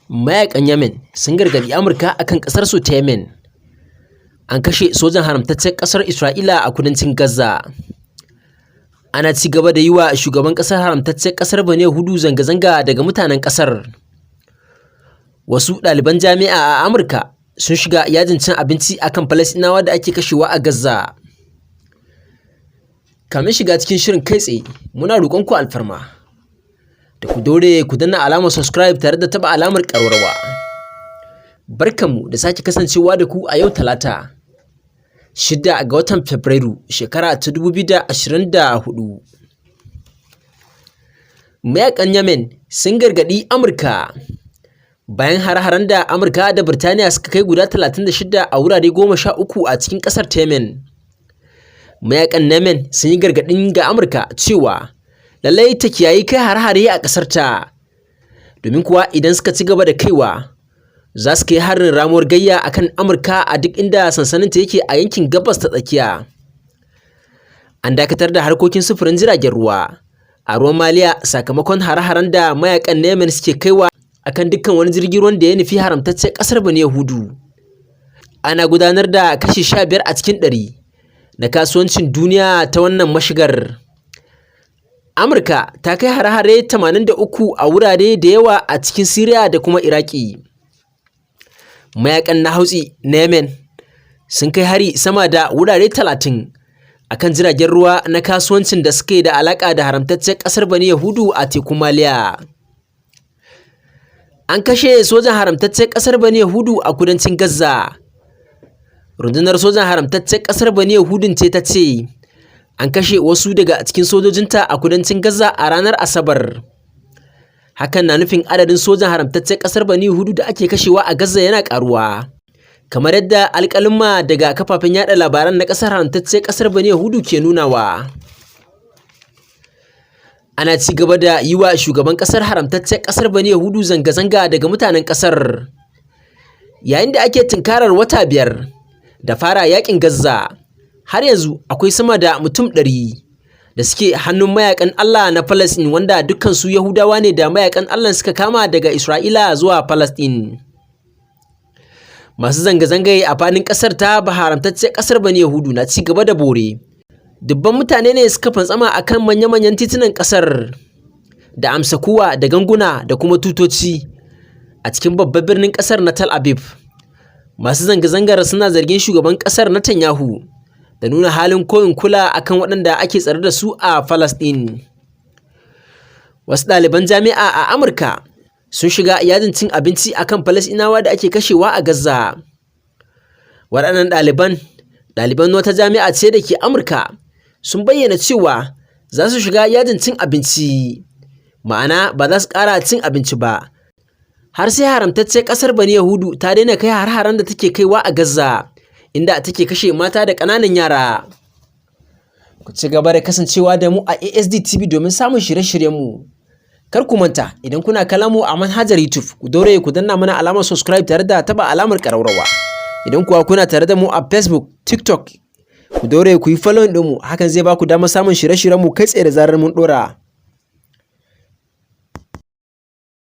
Mayaƙan Yemen sun gargaɗi Amurka akan ƙasarsu ta Yemen. An kashe sojan haramtaccen ƙasar Isra'ila a kudancin Gaza. Ana ci gaba da yi wa shugaban ƙasar haramtaccen ƙasar Bani Yahudu zanga-zanga daga mutanen ƙasar. Wasu ɗaliban jami'a a Amurka sun shiga yajin cin abinci akan Falasɗinawa da ake kashewa a Gaza. Kamin shiga cikin shirin kai tsaye, muna roƙonku alfarma da ku daure ku danna alamar subscribe tare da taɓa alamar ƙararrawa. Barkanmu da sake kasancewa da ku a yau Talata, 6 ga watan Fabrairu, shekara ta 2024. Mayaƙan Yemen sun gargaɗi Amurka bayan hare-haren da Amurka da Birtaniya suka kai guda 36 a wurare 13 a cikin ƙasar ta Yemen. Mayaƙan Yemen sun yi gargaɗin ga Amurka cewa lallai ta kiyayi kai hare-hare a ƙasarta, domin kuwa idan suka ci gaba da kaiwa za su kai harin ramuwar gayya akan Amurka a duk inda sansaninta yake a yankin Gabas ta Tsakiya. An dakatar da harkokin sufurin jiragen ruwa a ruwan Maliya sakamakon hare-haren da mayaƙan Yemen suke kaiwa akan dukkan wani jirgin ruwan da ya nufi haramtaccen ƙasar Bani Yahudu. Ana gudanar da kashi 15 a cikin 100 na kasuwancin duniya ta wannan mashigar. Amurka ta kai hare-hare 83 a wurare da yawa a cikin Siriya da kuma Iraki. Mayaƙan na Houthi na Yemen sun kai hari sama da wurare 30 akan jiragen ruwa na kasuwancin da suke da alaƙa da haramtaccen ƙasar Bani Yahudu a tekun Maliya. An kashe sojan haramtaccen ƙasar Bani Yahudu a kudancin Gaza. Rundunar sojan haramtaccen ƙasar Bani Yahudun ce ta ce an kashe wasu daga cikin sojojinta a kudancin Gaza a ranar Asabar. Hakan na nufin adadin sojan haramtaccen ƙasar Bani Yahudu da ake kashewa a Gaza yana ƙaruwa, kamar yadda alƙaluma daga kafafen yaɗa labaran na ƙasar haramtaccen ƙasar Bani Yahudu ke nunawa. Ana ci gaba da yi wa shugaban ƙasar haramtaccen ƙasar Bani Yahudu zanga-zanga daga mutanen ƙasar, yayin da ake tunkarar wata 5 da fara yaƙin Gaza. Har yanzu akwai sama da mutum 100 da suke hannun mayaƙan Allah na Falasɗin, wanda dukkansu Yahudawa ne da mayaƙan Allah suka kama daga Isra'ila zuwa Falasɗin. Masu zanga-zangaye a faɗin ƙasar ta haramtaccen ƙasar Bani Yahudu na ci gaba da bore. Dubban mutane ne suka fantsama a kan manya-manyan titunan ƙasar da amsa kuwa da ganguna da kuma tutoci a cikin babban birnin ƙasar na Tel Aviv. Masu zanga-zangar suna zargin shugaban ƙasar Netanyahu da nuna halin koyin kula akan waɗanda ake tsare da su a Falasɗin. Wasu ɗaliban jami'a a Amurka sun shiga yajin cin abinci akan Falasɗinawa da ake kashewa a Gaza. Waɗannan ɗaliban wata jami'a ce da ke Amurka sun bayyana cewa za su shiga yajin cin abinci, ma'ana ba za su ƙara cin abinci ba har sai haramtaccen ƙasar Bani Yahudu ta daina kai har-haren da take kaiwa a Gaza, inda take kashe mata da ƙananan yara. Ku ci gaba da kasancewa da mu a ASD TV domin samun shirye-shiryenmu. Kar ku manta, idan kuna kallon mu a manhajar YouTube, ku daure ku danna mana alamar subscribe tare da taɓa alamar ƙararrawa. Idan kuwa kuna tare da mu a Facebook, TikTok, ku daure ku yi following ɗinmu, hakan zai ba ku damar samun shirye-shiryenmu kai tsaye da zarar mun ɗora.